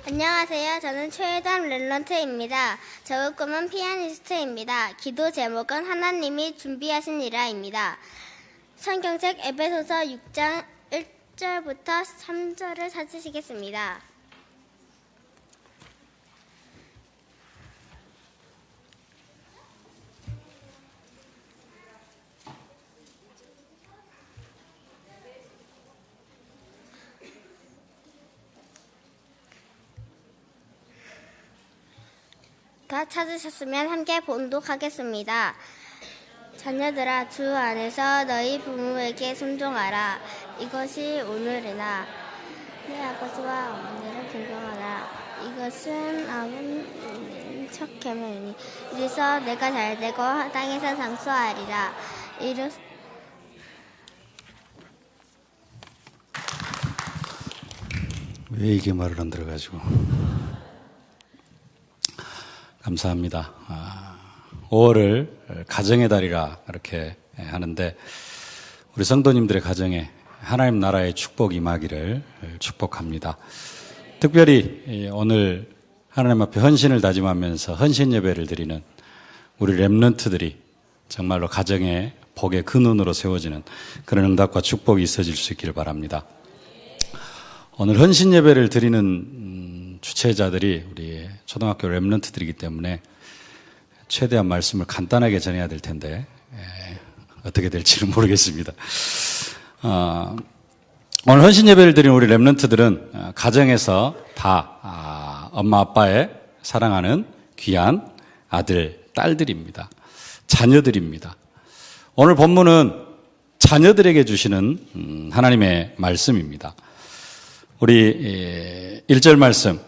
안녕하세요. 저는 최혜담 랩런트입니다. 저의 꿈은 피아니스트입니다. 기도 제목은 하나님이 준비하시니라입니다. 성경책 에베소서 6장 1절부터 3절을 찾으시겠습니다. 다 찾으셨으면 함께 봉독하겠습니다. 자녀들아, 주 안에서 너희 부모에게 순종하라. 이것이 오늘이나 내 아버지와 어머니를 존경하라. 이것은 아버님 첫 계명이니 이래서 내가 잘되고 땅에서 장수하리라. 왜 이게 말을 안 들어가지고. 감사합니다. 5월을 가정의 달이라 이렇게 하는데 우리 성도님들의 가정에 하나님 나라의 축복이 임하기를 축복합니다. 특별히 오늘 하나님 앞에 헌신을 다짐하면서 헌신 예배를 드리는 우리 랩런트들이 정말로 가정의 복의 근원으로 세워지는 그런 응답과 축복이 있어질 수 있기를 바랍니다. 오늘 헌신 예배를 드리는 주최자들이 우리 초등학교 랩런트들이기 때문에 최대한 말씀을 간단하게 전해야 될 텐데 어떻게 될지는 모르겠습니다. 오늘 헌신 예배를 드리는 우리 랩런트들은 가정에서 다 엄마 아빠의 사랑하는 귀한 아들, 딸들입니다. 자녀들입니다. 오늘 본문은 자녀들에게 주시는 하나님의 말씀입니다. 우리 1절 말씀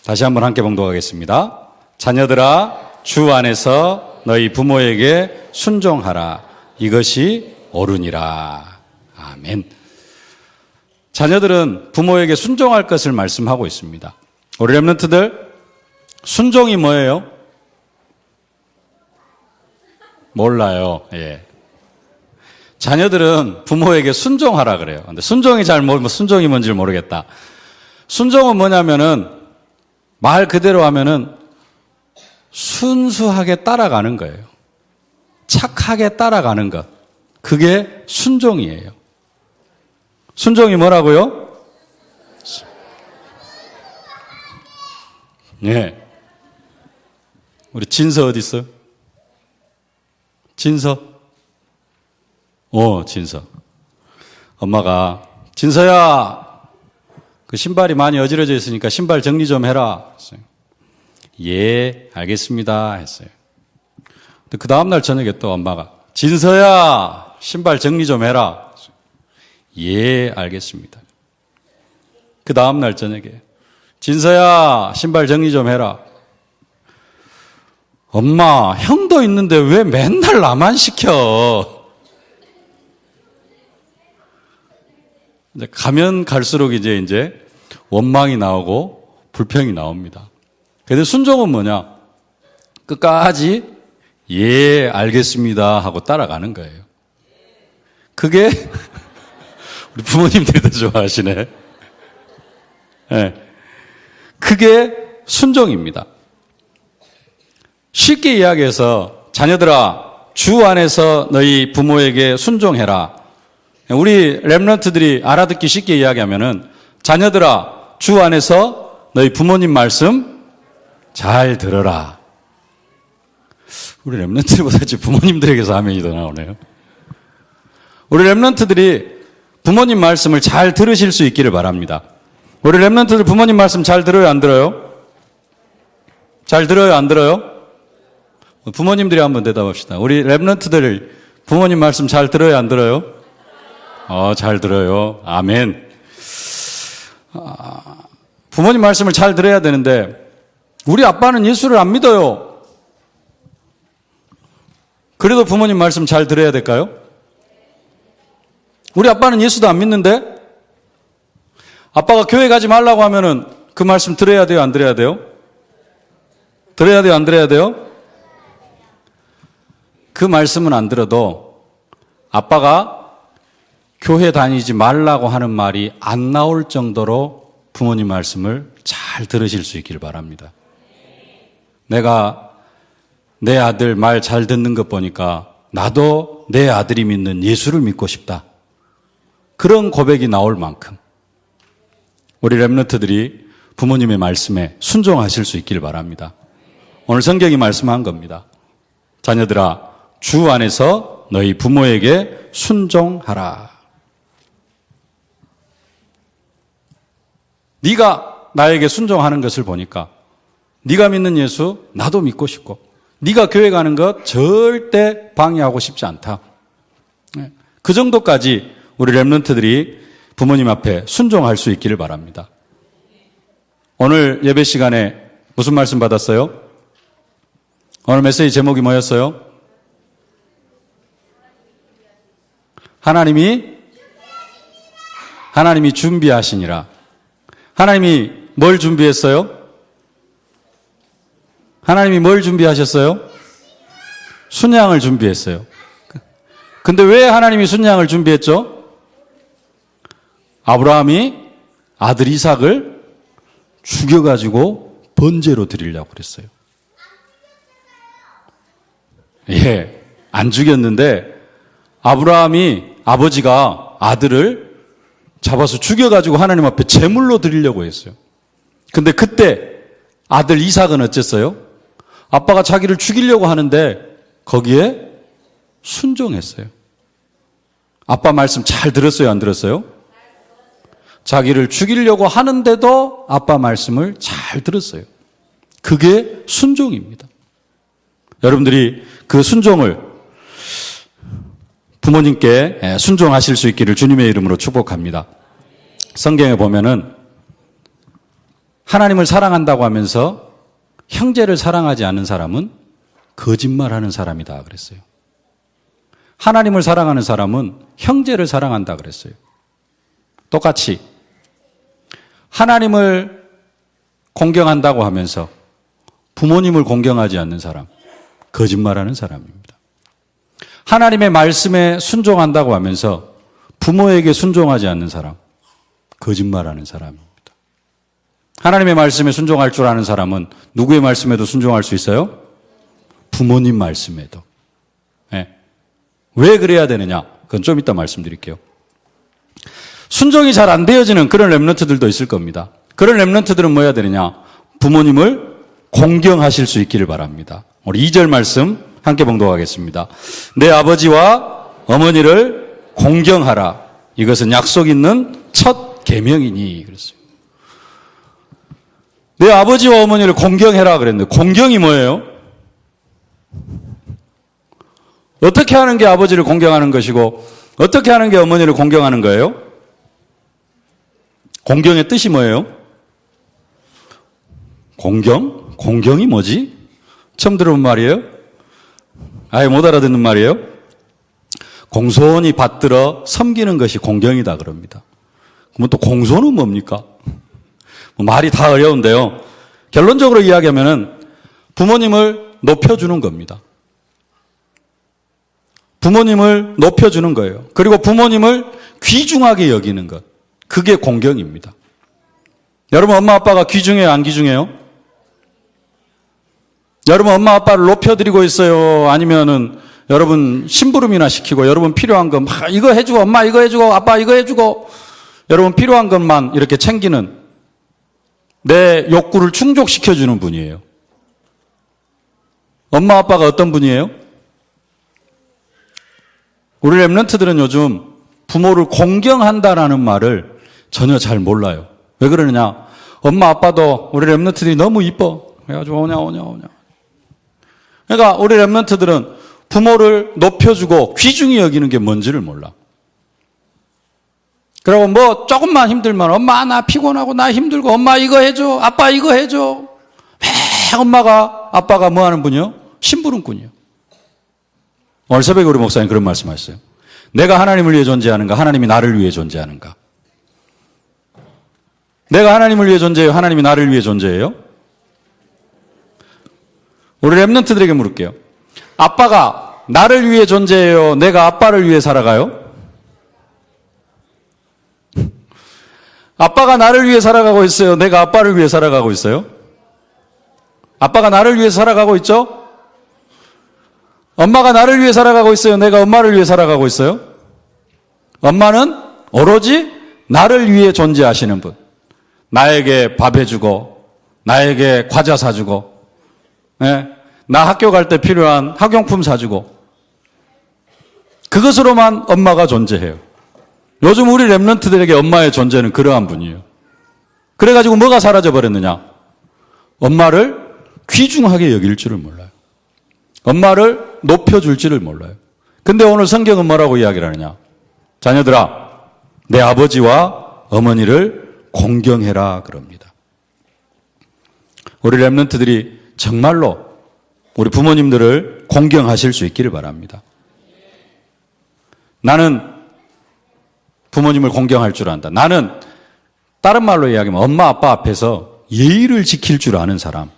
다시 한번 함께 봉독하겠습니다. 자녀들아, 주 안에서 너희 부모에게 순종하라. 이것이 옳으니라. 아멘. 자녀들은 부모에게 순종할 것을 말씀하고 있습니다. 우리 랩런트들, 순종이 뭐예요? 몰라요. 예. 자녀들은 부모에게 순종하라 그래요. 근데 순종이 순종이 뭔지 모르겠다. 순종은 뭐냐면은 말 그대로 하면은 순수하게 따라가는 거예요. 착하게 따라가는 것. 그게 순종이에요. 순종이 뭐라고요? 네. 우리 진서 어디 있어요? 진서? 진서. 엄마가, 진서야, 그 신발이 많이 어지러져 있으니까 신발 정리 좀 해라. 했어요. 예, 알겠습니다. 했어요. 근데 그 다음날 저녁에 또 엄마가, 진서야, 신발 정리 좀 해라. 했어요. 예, 알겠습니다. 그 다음날 저녁에, 진서야, 신발 정리 좀 해라. 엄마, 형도 있는데 왜 맨날 나만 시켜? 가면 갈수록 이제 원망이 나오고 불평이 나옵니다. 그런데 순종은 뭐냐? 끝까지 예, 알겠습니다 하고 따라가는 거예요. 그게 우리 부모님들이 더 좋아하시네. 네. 그게 순종입니다. 쉽게 이야기해서 자녀들아, 주 안에서 너희 부모에게 순종해라. 우리 랩런트들이 알아듣기 쉽게 이야기하면은 자녀들아, 주 안에서 너희 부모님 말씀 잘 들어라. 우리 랩런트들보다 부모님들에게서 아멘이 더 나오네요. 우리 랩런트들이 부모님 말씀을 잘 들으실 수 있기를 바랍니다. 우리 랩런트들 부모님 말씀 잘 들어요, 안 들어요? 잘 들어요, 안 들어요? 부모님들이 한번 대답합시다. 우리 랩런트들 부모님 말씀 잘 들어요, 안 들어요? 잘 들어요. 아멘. 부모님 말씀을 잘 들어야 되는데 우리 아빠는 예수를 안 믿어요. 그래도 부모님 말씀 잘 들어야 될까요? 우리 아빠는 예수도 안 믿는데 아빠가 교회 가지 말라고 하면은 그 말씀 들어야 돼요, 안 들어야 돼요? 들어야 돼요, 안 들어야 돼요? 그 말씀은 안 들어도 아빠가 교회 다니지 말라고 하는 말이 안 나올 정도로 부모님 말씀을 잘 잘 들으실 수 있기를 바랍니다. 내가 내 아들 말 잘 듣는 것 보니까 나도 내 아들이 믿는 예수를 믿고 싶다. 그런 고백이 나올 만큼 우리 렘넌트들이 부모님의 말씀에 순종하실 수 있기를 바랍니다. 오늘 성경이 말씀한 겁니다. 자녀들아, 주 안에서 너희 부모에게 순종하라. 네가 나에게 순종하는 것을 보니까 네가 믿는 예수 나도 믿고 싶고 네가 교회 가는 것 절대 방해하고 싶지 않다. 그 정도까지 우리 렘넌트들이 부모님 앞에 순종할 수 있기를 바랍니다. 오늘 예배 시간에 무슨 말씀 받았어요? 오늘 메시지 제목이 뭐였어요? 하나님이 준비하시니라. 하나님이 뭘 준비했어요? 하나님이 뭘 준비하셨어요? 순양을 준비했어요. 근데 왜 하나님이 순양을 준비했죠? 아브라함이 아들 이삭을 죽여가지고 번제로 드리려고 그랬어요. 예, 안 죽였는데 아브라함이 아버지가 아들을 잡아서 죽여가지고 하나님 앞에 제물로 드리려고 했어요. 근데 그때 아들 이삭은 어쨌어요? 아빠가 자기를 죽이려고 하는데 거기에 순종했어요. 아빠 말씀 잘 들었어요, 안 들었어요? 자기를 죽이려고 하는데도 아빠 말씀을 잘 들었어요. 그게 순종입니다. 여러분들이 그 순종을 부모님께 순종하실 수 있기를 주님의 이름으로 축복합니다. 성경에 보면은 하나님을 사랑한다고 하면서 형제를 사랑하지 않는 사람은 거짓말하는 사람이다 그랬어요. 하나님을 사랑하는 사람은 형제를 사랑한다 그랬어요. 똑같이 하나님을 공경한다고 하면서 부모님을 공경하지 않는 사람, 거짓말하는 사람입니다. 하나님의 말씀에 순종한다고 하면서 부모에게 순종하지 않는 사람, 거짓말하는 사람입니다. 하나님의 말씀에 순종할 줄 아는 사람은 누구의 말씀에도 순종할 수 있어요? 부모님 말씀에도. 네. 왜 그래야 되느냐? 그건 좀 이따 말씀드릴게요. 순종이 잘 안 되어지는 그런 렘넌트들도 있을 겁니다. 그런 렘넌트들은 뭐 해야 되느냐? 부모님을 공경하실 수 있기를 바랍니다. 우리 2절 말씀 함께 봉독하겠습니다. 내 아버지와 어머니를 공경하라. 이것은 약속 있는 첫 계명이니 그랬어요. 내 아버지와 어머니를 공경해라 그랬는데 공경이 뭐예요? 어떻게 하는 게 아버지를 공경하는 것이고 어떻게 하는 게 어머니를 공경하는 거예요? 공경의 뜻이 뭐예요? 공경? 공경이 뭐지? 처음 들어본 말이에요? 아예 못 알아듣는 말이에요? 공손히 받들어 섬기는 것이 공경이다 그럽니다. 그러면 또 공손은 뭡니까? 말이 다 어려운데요. 결론적으로 이야기하면은 부모님을 높여주는 겁니다. 부모님을 높여주는 거예요. 그리고 부모님을 귀중하게 여기는 것. 그게 공경입니다. 여러분 엄마 아빠가 귀중해요? 안 귀중해요? 여러분 엄마 아빠를 높여드리고 있어요? 아니면은 여러분 심부름이나 시키고 여러분 필요한 거 막 이거 해주고 엄마 이거 해주고 아빠 이거 해주고 여러분 필요한 것만 이렇게 챙기는 내 욕구를 충족시켜주는 분이에요. 엄마 아빠가 어떤 분이에요? 우리 렘넌트들은 요즘 부모를 공경한다라는 말을 전혀 잘 몰라요. 왜 그러느냐? 엄마 아빠도 우리 렘넌트들이 너무 이뻐. 그래가지고 오냐. 그러니까 우리 렘넌트들은 부모를 높여주고 귀중히 여기는 게 뭔지를 몰라. 그리고 뭐 조금만 힘들면 엄마 나 피곤하고 나 힘들고 엄마 이거 해줘 아빠 이거 해줘. 매 아빠가 뭐 하는 분이요? 심부름꾼이요. 오늘 새벽에 우리 목사님 그런 말씀하셨어요. 내가 하나님을 위해 존재하는가? 하나님이 나를 위해 존재하는가? 내가 하나님을 위해 존재해요? 하나님이 나를 위해 존재해요? 우리 렘넌트들에게 물을게요. 아빠가 나를 위해 존재해요? 내가 아빠를 위해 살아가요? 아빠가 나를 위해 살아가고 있어요? 내가 아빠를 위해 살아가고 있어요? 아빠가 나를 위해 살아가고 있죠? 엄마가 나를 위해 살아가고 있어요? 내가 엄마를 위해 살아가고 있어요? 엄마는 오로지 나를 위해 존재하시는 분. 나에게 밥 해주고, 나에게 과자 사주고, 예? 나 학교 갈 때 필요한 학용품 사주고, 그것으로만 엄마가 존재해요. 요즘 우리 랩런트들에게 엄마의 존재는 그러한 분이에요. 그래가지고 뭐가 사라져버렸느냐? 엄마를 귀중하게 여길 줄을 몰라요. 엄마를 높여줄지를 몰라요. 근데 오늘 성경은 뭐라고 이야기를 하느냐? 자녀들아, 내 아버지와 어머니를 공경해라 그럽니다. 우리 랩런트들이 정말로 우리 부모님들을 공경하실 수 있기를 바랍니다. 나는 부모님을 공경할 줄 안다. 나는 다른 말로 이야기하면 엄마 아빠 앞에서 예의를 지킬 줄 아는 사람.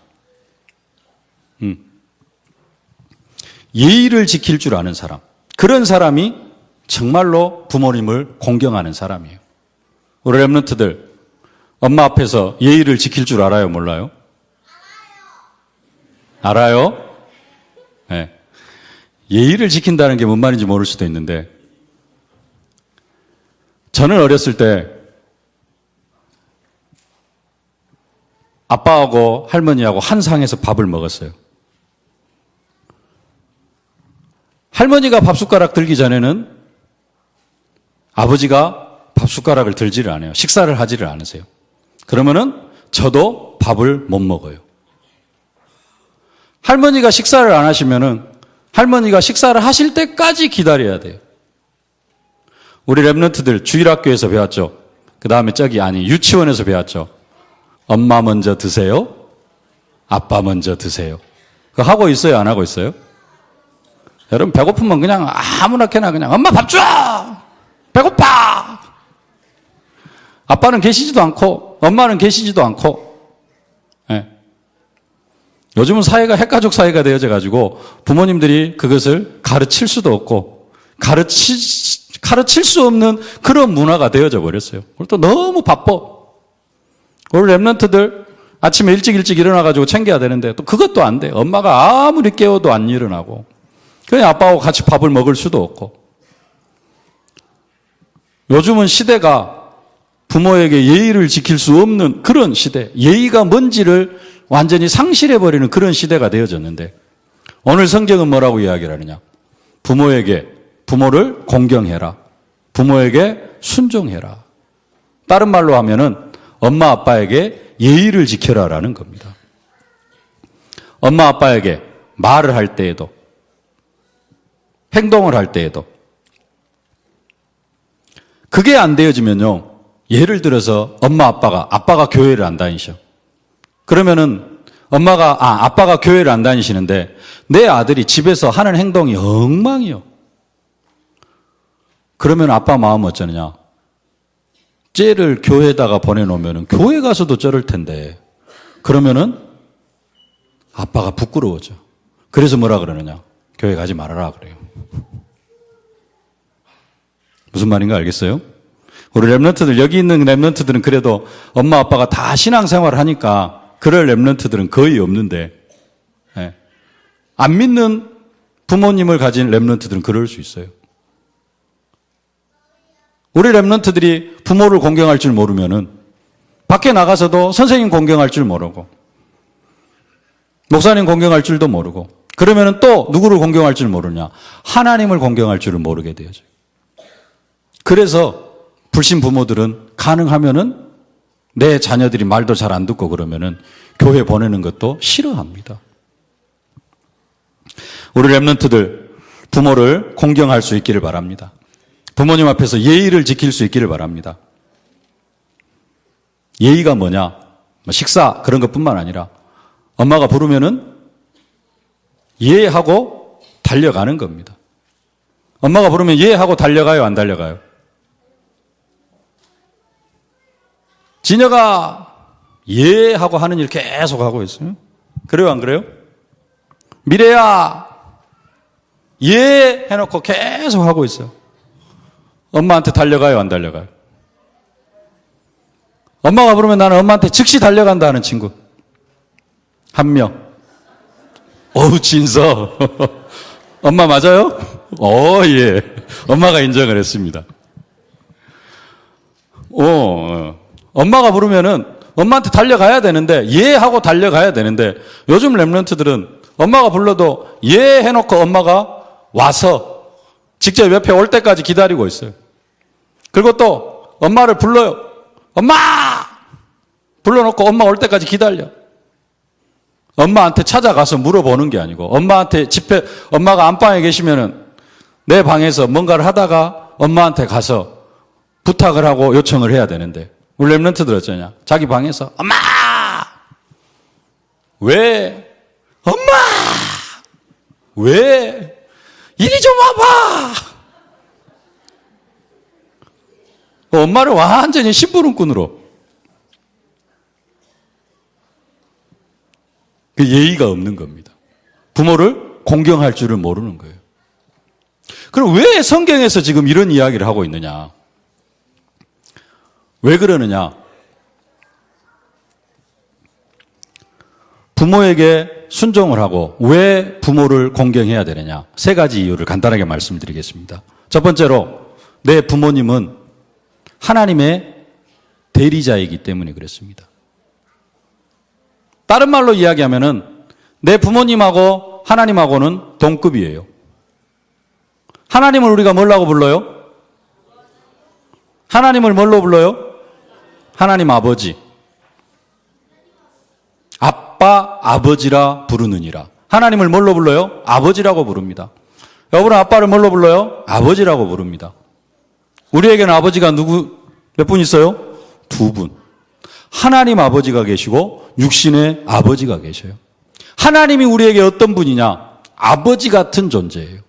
예의를 지킬 줄 아는 사람. 그런 사람이 정말로 부모님을 공경하는 사람이에요. 우리 랩런트들 엄마 앞에서 예의를 지킬 줄 알아요? 몰라요? 알아요? 네. 예의를 지킨다는 게 뭔 말인지 모를 수도 있는데 저는 어렸을 때 아빠하고 할머니하고 한 상에서 밥을 먹었어요. 할머니가 밥숟가락 들기 전에는 아버지가 밥숟가락을 들지를 않아요. 식사를 하지를 않으세요. 그러면은 저도 밥을 못 먹어요. 할머니가 식사를 안 하시면은 할머니가 식사를 하실 때까지 기다려야 돼요. 우리 랩런트들 주일학교에서 배웠죠. 그 다음에 유치원에서 배웠죠. 엄마 먼저 드세요. 아빠 먼저 드세요. 그거 하고 있어요? 안 하고 있어요? 여러분 배고프면 그냥 아무렇게나 그냥 엄마 밥 줘! 배고파! 아빠는 계시지도 않고 엄마는 계시지도 않고 네. 요즘은 사회가 핵가족 사회가 되어져 가지고 부모님들이 그것을 가르칠 수도 없고 가르칠 수 없는 그런 문화가 되어져 버렸어요. 그리고 또 너무 바빠. 우리 랩런트들 아침에 일찍 일어나 가지고 챙겨야 되는데 또 그것도 안 돼. 엄마가 아무리 깨워도 안 일어나고 그냥 아빠하고 같이 밥을 먹을 수도 없고. 요즘은 시대가 부모에게 예의를 지킬 수 없는 그런 시대, 예의가 뭔지를 완전히 상실해버리는 그런 시대가 되어졌는데 오늘 성경은 뭐라고 이야기를 하느냐? 부모를 공경해라. 부모에게 순종해라. 다른 말로 하면은 엄마 아빠에게 예의를 지켜라라는 겁니다. 엄마 아빠에게 말을 할 때에도 행동을 할 때에도 그게 안 되어지면요. 예를 들어서 아빠가 교회를 안 다니셔. 그러면은 아빠가 교회를 안 다니시는데 내 아들이 집에서 하는 행동이 엉망이요. 그러면 아빠 마음은 어쩌느냐? 쟤를 교회에다가 보내놓으면 교회 가서도 저럴 텐데 그러면은 아빠가 부끄러워져. 그래서 뭐라 그러느냐? 교회 가지 말아라 그래요. 무슨 말인가 알겠어요? 우리 랩런트들, 여기 있는 랩런트들은 그래도 엄마 아빠가 다 신앙생활을 하니까 그럴 랩런트들은 거의 없는데 예. 안 믿는 부모님을 가진 랩런트들은 그럴 수 있어요. 우리 랩런트들이 부모를 공경할 줄 모르면은 밖에 나가서도 선생님 공경할 줄 모르고 목사님 공경할 줄도 모르고 그러면은 또 누구를 공경할 줄 모르냐? 하나님을 공경할 줄을 모르게 되어져요. 그래서 불신 부모들은 가능하면은 내 자녀들이 말도 잘 안 듣고 그러면은 교회 보내는 것도 싫어합니다. 우리 랩런트들 부모를 공경할 수 있기를 바랍니다. 부모님 앞에서 예의를 지킬 수 있기를 바랍니다. 예의가 뭐냐? 식사 그런 것뿐만 아니라 엄마가 부르면은 예하고 달려가는 겁니다. 엄마가 부르면 예하고 달려가요? 안 달려가요? 진여가 예하고 하는 일 계속 하고 있어요. 그래요? 안 그래요? 미래야 예 해놓고 계속 하고 있어요. 엄마한테 달려가요? 안 달려가요? 엄마가 부르면 나는 엄마한테 즉시 달려간다 하는 친구. 한 명. 어우, 진서. 엄마 맞아요? 예. 엄마가 인정을 했습니다. 엄마가 부르면은 엄마한테 달려가야 되는데, 예 하고 달려가야 되는데, 요즘 랩런트들은 엄마가 불러도 예 해놓고 엄마가 와서 직접 옆에 올 때까지 기다리고 있어요. 그리고 또 엄마를 불러요. 엄마! 불러놓고 엄마 올 때까지 기다려. 엄마한테 찾아가서 물어보는 게 아니고, 엄마가 안방에 계시면은 내 방에서 뭔가를 하다가 엄마한테 가서 부탁을 하고 요청을 해야 되는데, 우리 랩런트들 어쩌냐? 자기 방에서, 엄마! 왜? 엄마! 왜? 이리 좀 와봐! 엄마를 완전히 심부름꾼으로. 그 예의가 없는 겁니다. 부모를 공경할 줄을 모르는 거예요. 그럼 왜 성경에서 지금 이런 이야기를 하고 있느냐? 왜 그러느냐? 부모에게 순종을 하고 왜 부모를 공경해야 되느냐? 세 가지 이유를 간단하게 말씀드리겠습니다. 첫 번째로, 내 부모님은 하나님의 대리자이기 때문에 그렇습니다. 다른 말로 이야기하면은 내 부모님하고 하나님하고는 동급이에요. 하나님을 우리가 뭐라고 불러요? 하나님을 뭘로 불러요? 하나님 아버지. 아빠, 아버지라 부르느니라. 하나님을 뭘로 불러요? 아버지라고 부릅니다. 여러분은 아빠를 뭘로 불러요? 아버지라고 부릅니다. 우리에게는 아버지가 몇 분 있어요? 두 분. 하나님 아버지가 계시고 육신의 아버지가 계셔요. 하나님이 우리에게 어떤 분이냐? 아버지 같은 존재예요.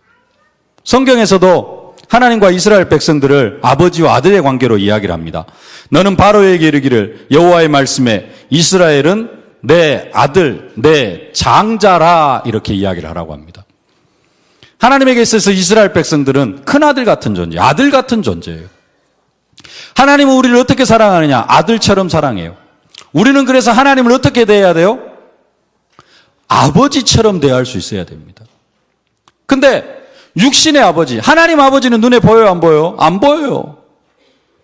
성경에서도 하나님과 이스라엘 백성들을 아버지와 아들의 관계로 이야기를 합니다. 너는 바로에게 이르기를 여호와의 말씀에 이스라엘은 내 아들, 내 장자라, 이렇게 이야기를 하라고 합니다. 하나님에게 있어서 이스라엘 백성들은 큰아들 같은 존재, 아들 같은 존재예요. 하나님은 우리를 어떻게 사랑하느냐? 아들처럼 사랑해요. 우리는 그래서 하나님을 어떻게 대해야 돼요? 아버지처럼 대할 수 있어야 됩니다. 근데 육신의 아버지, 하나님 아버지는 눈에 보여요, 안 보여요? 안 보여요.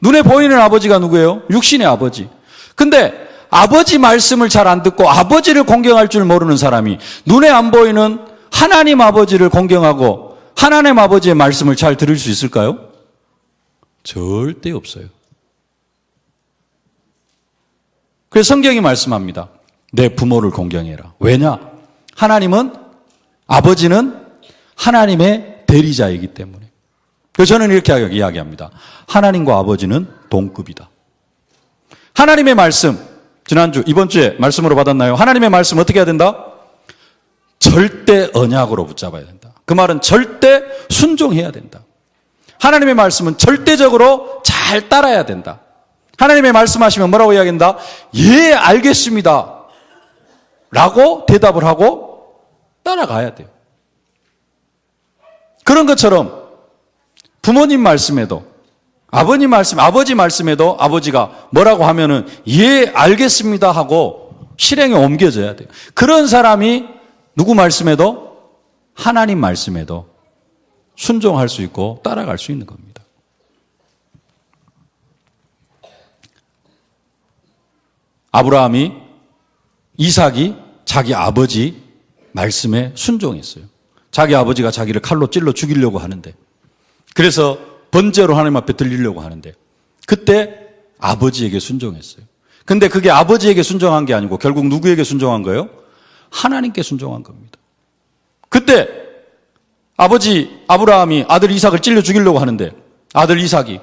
눈에 보이는 아버지가 누구예요? 육신의 아버지. 근데 아버지 말씀을 잘 안 듣고 아버지를 공경할 줄 모르는 사람이 눈에 안 보이는 하나님 아버지를 공경하고 하나님 아버지의 말씀을 잘 들을 수 있을까요? 절대 없어요. 그래서 성경이 말씀합니다. 내 부모를 공경해라. 왜냐? 아버지는 하나님의 대리자이기 때문에. 그래서 저는 이렇게 이야기합니다. 하나님과 아버지는 동급이다. 하나님의 말씀, 지난주, 이번 주에 말씀으로 받았나요? 하나님의 말씀 어떻게 해야 된다? 절대 언약으로 붙잡아야 된다. 그 말은 절대 순종해야 된다. 하나님의 말씀은 절대적으로 잘 따라야 된다. 하나님의 말씀하시면 뭐라고 이야기한다? 예, 알겠습니다. 라고 대답을 하고 따라가야 돼요. 그런 것처럼 부모님 말씀에도 아버님 말씀, 아버지 말씀에도 아버지가 뭐라고 하면은 예, 알겠습니다 하고 실행에 옮겨져야 돼요. 그런 사람이 누구 말씀에도 하나님 말씀에도 순종할 수 있고 따라갈 수 있는 겁니다. 아브라함이, 이삭이 자기 아버지 말씀에 순종했어요. 자기 아버지가 자기를 칼로 찔러 죽이려고 하는데, 그래서 번제로 하나님 앞에 들리려고 하는데, 그때 아버지에게 순종했어요. 근데 그게 아버지에게 순종한 게 아니고 결국 누구에게 순종한 거예요? 하나님께 순종한 겁니다. 그때 아버지 아브라함이 아들 이삭을 찔러 죽이려고 하는데, 아들 이삭이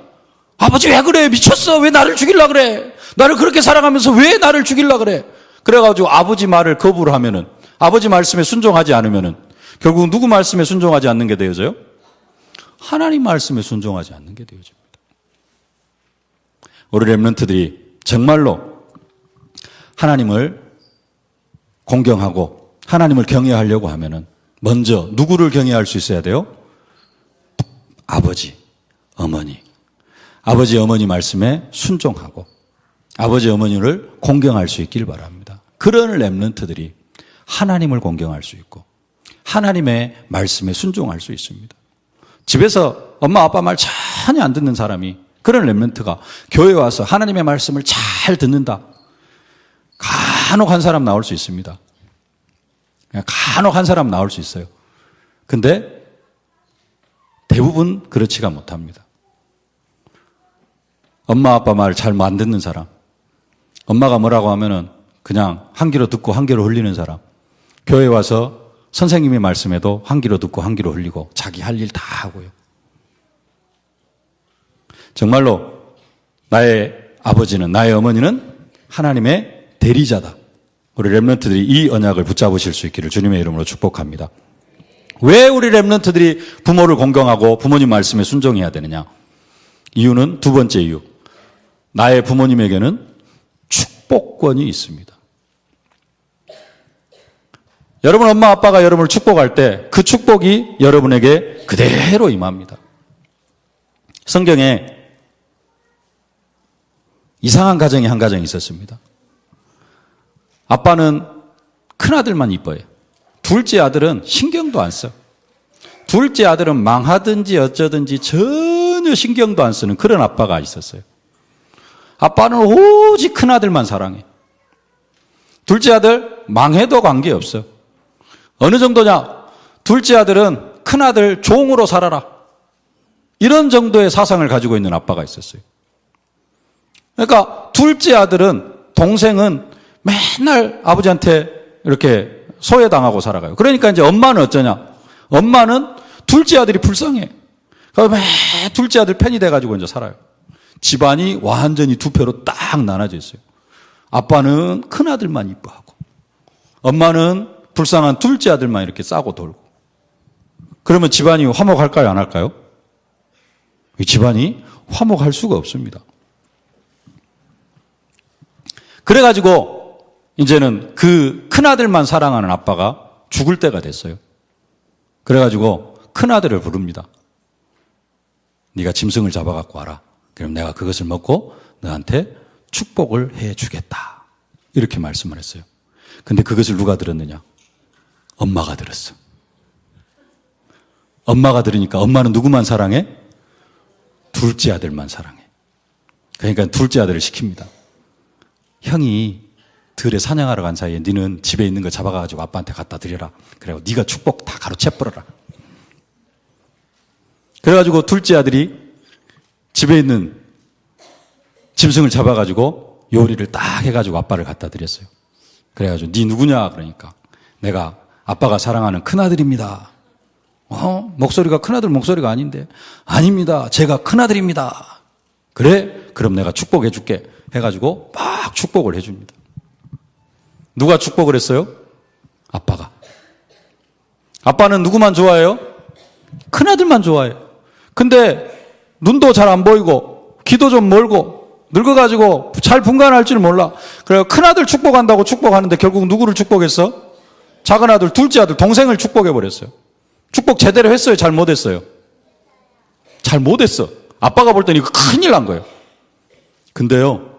아버지 왜 그래? 미쳤어? 왜 나를 죽이려고 그래? 나를 그렇게 사랑하면서 왜 나를 죽이려고 그래? 그래가지고 아버지 말을 거부를 하면은, 아버지 말씀에 순종하지 않으면은 결국 누구 말씀에 순종하지 않는 게 되어져요? 하나님 말씀에 순종하지 않는 게 되어집니다. 우리 랩런트들이 정말로 하나님을 공경하고 하나님을 경외하려고 하면은 먼저 누구를 경외할 수 있어야 돼요? 아버지, 어머니. 아버지, 어머니 말씀에 순종하고 아버지 어머니를 공경할 수 있길 바랍니다. 그런 렘넌트들이 하나님을 공경할 수 있고 하나님의 말씀에 순종할 수 있습니다. 집에서 엄마 아빠 말 전혀 안 듣는 사람이, 그런 렘넌트가 교회에 와서 하나님의 말씀을 잘 듣는다. 간혹 한 사람 나올 수 있습니다. 간혹 한 사람 나올 수 있어요. 근데 대부분 그렇지가 못합니다. 엄마 아빠 말 잘 안 듣는 사람, 엄마가 뭐라고 하면은 그냥 한 귀로 듣고 한 귀로 흘리는 사람, 교회 와서 선생님의 말씀에도 한 귀로 듣고 한 귀로 흘리고 자기 할 일 다 하고요. 정말로 나의 아버지는, 나의 어머니는 하나님의 대리자다. 우리 렘넌트들이 이 언약을 붙잡으실 수 있기를 주님의 이름으로 축복합니다. 왜 우리 렘넌트들이 부모를 공경하고 부모님 말씀에 순종해야 되느냐? 이유는 두 번째 이유. 나의 부모님에게는 축복권이 있습니다. 여러분 엄마 아빠가 여러분을 축복할 때 그 축복이 여러분에게 그대로 임합니다. 성경에 이상한 가정이 한 가정이 있었습니다. 아빠는 큰아들만 이뻐해요. 둘째 아들은 신경도 안 써. 둘째 아들은 망하든지 어쩌든지 전혀 신경도 안 쓰는 그런 아빠가 있었어요. 아빠는 오직 큰아들만 사랑해. 둘째 아들 망해도 관계없어. 어느 정도냐? 둘째 아들은 큰아들 종으로 살아라. 이런 정도의 사상을 가지고 있는 아빠가 있었어요. 그러니까 둘째 아들은, 동생은 맨날 아버지한테 이렇게 소외당하고 살아가요. 그러니까 이제 엄마는 어쩌냐? 엄마는 둘째 아들이 불쌍해. 그러니까 매 둘째 아들 편이 돼가지고 이제 살아요. 집안이 완전히 두 패로 딱 나눠져 있어요. 아빠는 큰 아들만 이뻐하고, 엄마는 불쌍한 둘째 아들만 이렇게 싸고 돌고. 그러면 집안이 화목할까요? 안 할까요? 이 집안이 화목할 수가 없습니다. 그래가지고 이제는 그 큰아들만 사랑하는 아빠가 죽을 때가 됐어요. 그래가지고 큰아들을 부릅니다. 네가 짐승을 잡아갖고 와라. 그럼 내가 그것을 먹고 너한테 축복을 해주겠다. 이렇게 말씀을 했어요. 근데 그것을 누가 들었느냐? 엄마가 들었어. 엄마가 들으니까 엄마는 누구만 사랑해? 둘째 아들만 사랑해. 그러니까 둘째 아들을 시킵니다. 형이 들에 사냥하러 간 사이에 너는 집에 있는 거 잡아가지고 아빠한테 갖다 드려라. 그래고 네가 축복 다 가로채버려라. 그래가지고 둘째 아들이 집에 있는 짐승을 잡아가지고 요리를 딱 해가지고 아빠를 갖다 드렸어요. 그래가지고 네 누구냐? 그러니까 내가 아빠가 사랑하는 큰아들입니다. 목소리가 큰아들 목소리가 아닌데. 아닙니다. 제가 큰아들입니다. 그래? 그럼 내가 축복해 줄게. 해가지고 막 축복을 해줍니다. 누가 축복을 했어요? 아빠가. 아빠는 누구만 좋아해요? 큰아들만 좋아해요. 근데 눈도 잘 안 보이고 귀도 좀 멀고 늙어가지고 잘 분간할 줄 몰라. 그래서 큰아들 축복한다고 축복하는데 결국 누구를 축복했어? 작은 아들, 둘째 아들, 동생을 축복해버렸어요. 축복 제대로 했어요? 잘 못했어요? 잘 못했어. 아빠가 볼 때는 이거 큰일 난 거예요. 근데요,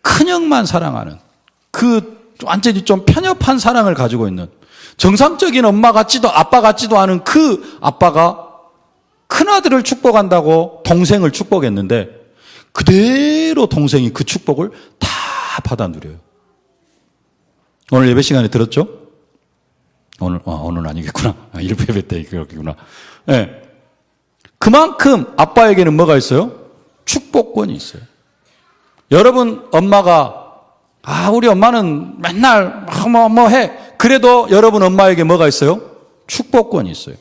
큰형만 사랑하는 그 완전히 좀 편협한 사랑을 가지고 있는 정상적인 엄마 같지도 아빠 같지도 않은 그 아빠가 큰아들을 축복한다고 동생을 축복했는데 그대로 동생이 그 축복을 다 받아 누려요. 오늘 예배 시간에 들었죠? 오늘은 아니겠구나. 일부 예배 때 그렇구나. 네. 그만큼 아빠에게는 뭐가 있어요? 축복권이 있어요. 여러분 엄마가 우리 엄마는 맨날 뭐 해. 그래도 여러분 엄마에게 뭐가 있어요? 축복권이 있어요.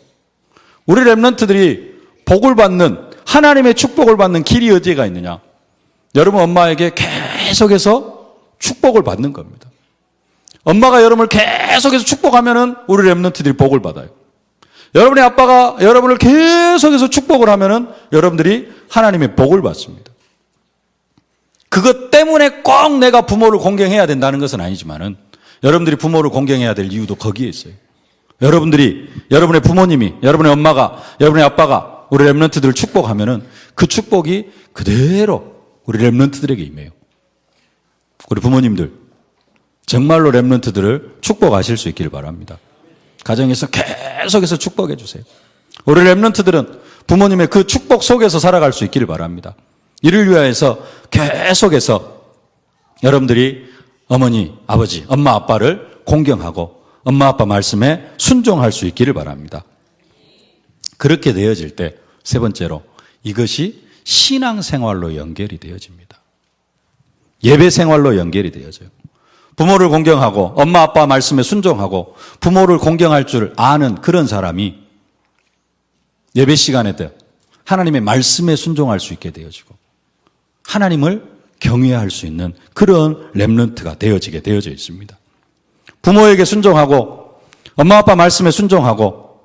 우리 렘넌트들이 복을 받는, 하나님의 축복을 받는 길이 어디가 있느냐? 여러분 엄마에게 계속해서 축복을 받는 겁니다. 엄마가 여러분을 계속해서 축복하면은 우리 렘넌트들이 복을 받아요. 여러분의 아빠가 여러분을 계속해서 축복을 하면은 여러분들이 하나님의 복을 받습니다. 그것 때문에 꼭 내가 부모를 공경해야 된다는 것은 아니지만은 여러분들이 부모를 공경해야 될 이유도 거기에 있어요. 여러분들이, 여러분의 부모님이, 여러분의 엄마가, 여러분의 아빠가 우리 렘넌트들을 축복하면은 그 축복이 그대로 우리 렘넌트들에게 임해요. 우리 부모님들 정말로 렘넌트들을 축복하실 수 있기를 바랍니다. 가정에서 계속해서 축복해 주세요. 우리 렘넌트들은 부모님의 그 축복 속에서 살아갈 수 있기를 바랍니다. 이를 위하여서 계속해서 여러분들이 어머니, 아버지, 엄마, 아빠를 공경하고 엄마, 아빠 말씀에 순종할 수 있기를 바랍니다. 그렇게 되어질 때 세 번째로 이것이 신앙생활로 연결이 되어집니다. 예배생활로 연결이 되어져요. 부모를 공경하고 엄마, 아빠 말씀에 순종하고 부모를 공경할 줄 아는 그런 사람이 예배 시간에도 하나님의 말씀에 순종할 수 있게 되어지고 하나님을 경외할 수 있는 그런 렘넌트가 되어져 있습니다. 부모에게 순종하고 엄마, 아빠 말씀에 순종하고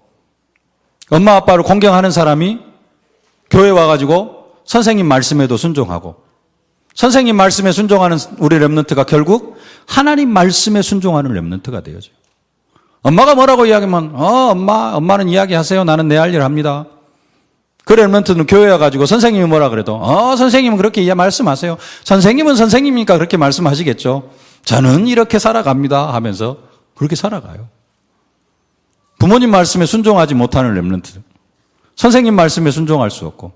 엄마, 아빠를 공경하는 사람이 교회 와가지고 선생님 말씀에도 순종하고 선생님 말씀에 순종하는 우리 렘넌트가 결국 하나님 말씀에 순종하는 렘넌트가 되어져요. 엄마가 뭐라고 이야기하면 엄마는 이야기하세요. 나는 내 할 일 합니다. 그 렘넌트는 교회 와가지고 선생님이 뭐라 그래도 선생님은 그렇게 말씀하세요. 선생님은 선생님이니까 그렇게 말씀하시겠죠. 저는 이렇게 살아갑니다 하면서 그렇게 살아가요. 부모님 말씀에 순종하지 못하는 렘넌트들. 선생님 말씀에 순종할 수 없고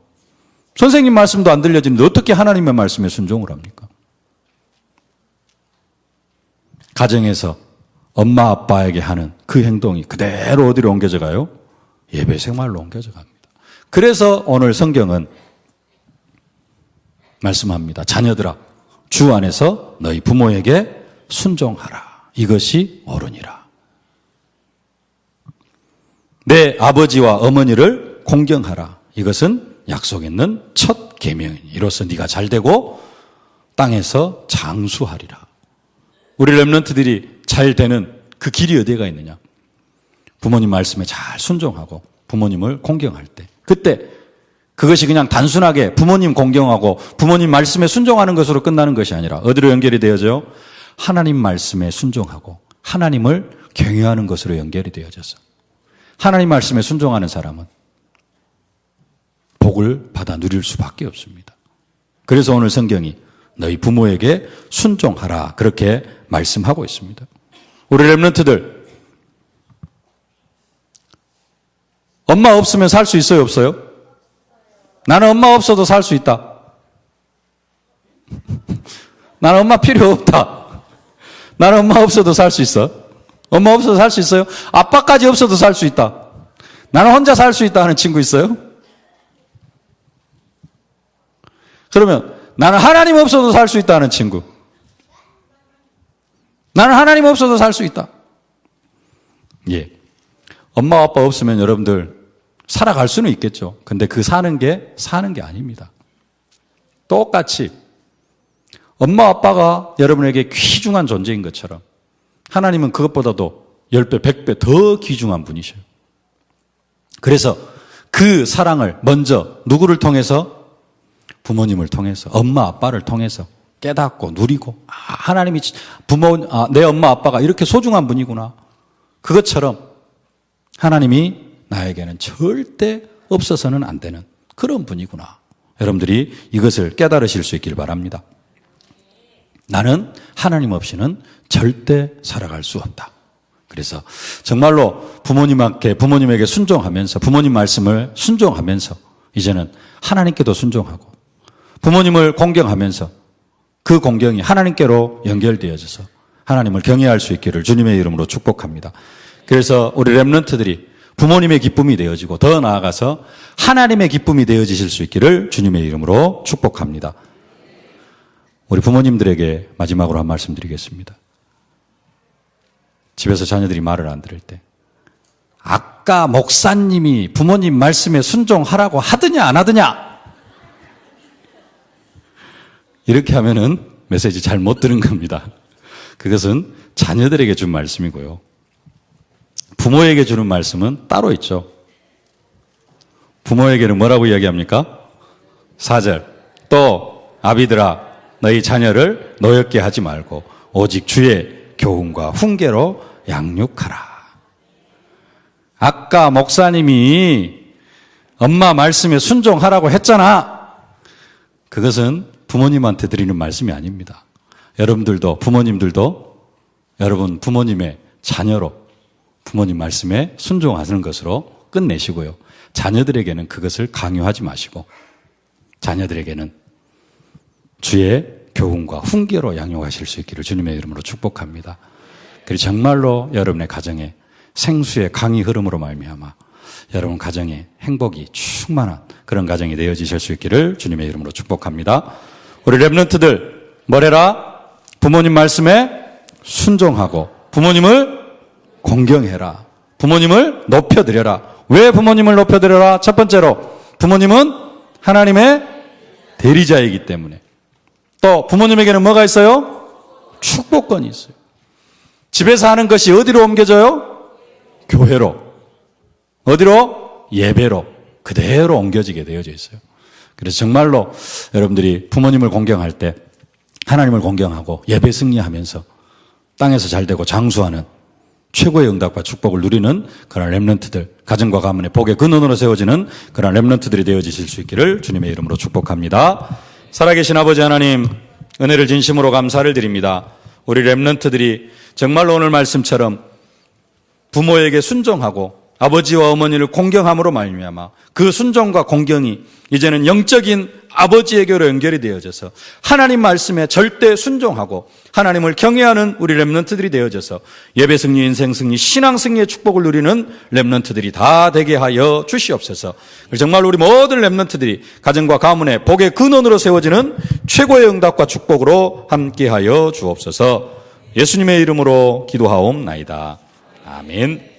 선생님 말씀도 안 들려지는데 어떻게 하나님의 말씀에 순종을 합니까? 가정에서 엄마 아빠에게 하는 그 행동이 그대로 어디로 옮겨져 가요? 예배 생활로 옮겨져 갑니다. 그래서 오늘 성경은 말씀합니다. 자녀들아 주 안에서 너희 부모에게 순종하라. 이것이 옳으니라. 내 아버지와 어머니를 공경하라. 이것은 약속 있는 첫 계명이니 이로써 네가 잘되고 땅에서 장수하리라. 우리 렘넌트들이 잘 되는 그 길이 어디가 있느냐? 부모님 말씀에 잘 순종하고 부모님을 공경할 때 그때 그것이 그냥 단순하게 부모님 공경하고 부모님 말씀에 순종하는 것으로 끝나는 것이 아니라 어디로 연결이 되어져요? 하나님 말씀에 순종하고 하나님을 경외하는 것으로 연결이 되어져서 하나님 말씀에 순종하는 사람은 복을 받아 누릴 수밖에 없습니다. 그래서 오늘 성경이 너희 부모에게 순종하라 그렇게 말씀하고 있습니다. 우리 렘넌트들 엄마 없으면 살 수 있어요 없어요? 나는 엄마 없어도 살 수 있다. 나는 엄마 필요 없다. 나는 엄마 없어도 살 수 있어. 엄마 없어도 살 수 있어요? 아빠까지 없어도 살 수 있다. 나는 혼자 살 수 있다 하는 친구 있어요? 그러면 나는 하나님 없어도 살 수 있다 하는 친구. 나는 하나님 없어도 살 수 있다. 예. 엄마 아빠 없으면 여러분들 살아갈 수는 있겠죠. 근데 그 사는 게 아닙니다. 똑같이 엄마 아빠가 여러분에게 귀중한 존재인 것처럼 하나님은 그것보다도 10배, 100배 더 귀중한 분이셔요. 그래서 그 사랑을 먼저 누구를 통해서? 부모님을 통해서, 엄마 아빠를 통해서 깨닫고 누리고 하나님이 내 엄마 아빠가 이렇게 소중한 분이구나. 그것처럼 하나님이 나에게는 절대 없어서는 안 되는 그런 분이구나. 여러분들이 이것을 깨달으실 수 있기를 바랍니다. 나는 하나님 없이는 절대 살아갈 수 없다. 그래서 정말로 부모님에게 순종하면서 부모님 말씀을 순종하면서 이제는 하나님께도 순종하고 부모님을 공경하면서 그 공경이 하나님께로 연결되어져서 하나님을 경외할 수 있기를 주님의 이름으로 축복합니다. 그래서 우리 렘넌트들이 부모님의 기쁨이 되어지고 더 나아가서 하나님의 기쁨이 되어지실 수 있기를 주님의 이름으로 축복합니다. 우리 부모님들에게 마지막으로 한 말씀 드리겠습니다. 집에서 자녀들이 말을 안 들을 때 아까 목사님이 부모님 말씀에 순종하라고 하더냐 안 하더냐 이렇게 하면은 메시지 잘 못 들은 겁니다. 그것은 자녀들에게 준 말씀이고요. 부모에게 주는 말씀은 따로 있죠. 부모에게는 뭐라고 이야기합니까? 4절 또 아비들아 너희 자녀를 노엽게 하지 말고 오직 주의 교훈과 훈계로 양육하라. 아까 목사님이 엄마 말씀에 순종하라고 했잖아. 그것은 부모님한테 드리는 말씀이 아닙니다. 여러분들도 부모님들도 여러분 부모님의 자녀로 부모님 말씀에 순종하는 것으로 끝내시고요. 자녀들에게는 그것을 강요하지 마시고 자녀들에게는 주의 교훈과 훈계로 양육하실 수 있기를 주님의 이름으로 축복합니다. 그리고 정말로 여러분의 가정에 생수의 강이 흐름으로 말미암아 여러분 가정에 행복이 충만한 그런 가정이 되어지실 수 있기를 주님의 이름으로 축복합니다. 우리 랩런트들 뭐래라? 부모님 말씀에 순종하고 부모님을 공경해라. 부모님을 높여드려라. 왜 부모님을 높여드려라? 첫 번째로 부모님은 하나님의 대리자이기 때문에. 또 부모님에게는 뭐가 있어요? 축복권이 있어요. 집에서 하는 것이 어디로 옮겨져요? 교회로. 어디로? 예배로. 그대로 옮겨지게 되어져 있어요. 그래서 정말로 여러분들이 부모님을 공경할 때 하나님을 공경하고 예배 승리하면서 땅에서 잘되고 장수하는 최고의 응답과 축복을 누리는 그런 랩런트들, 가정과 가문의 복의 근원으로 세워지는 그런 랩런트들이 되어지실 수 있기를 주님의 이름으로 축복합니다. 살아계신 아버지 하나님, 은혜를 진심으로 감사를 드립니다. 우리 랩런트들이 정말로 오늘 말씀처럼 부모에게 순종하고 아버지와 어머니를 공경함으로 말미암아 그 순종과 공경이 이제는 영적인 아버지에게로 연결이 되어져서 하나님 말씀에 절대 순종하고 하나님을 경외하는 우리 랩런트들이 되어져서 예배 승리, 인생 승리, 신앙 승리의 축복을 누리는 랩런트들이 다 되게 하여 주시옵소서. 정말 우리 모든 랩런트들이 가정과 가문의 복의 근원으로 세워지는 최고의 응답과 축복으로 함께하여 주옵소서. 예수님의 이름으로 기도하옵나이다. 아멘.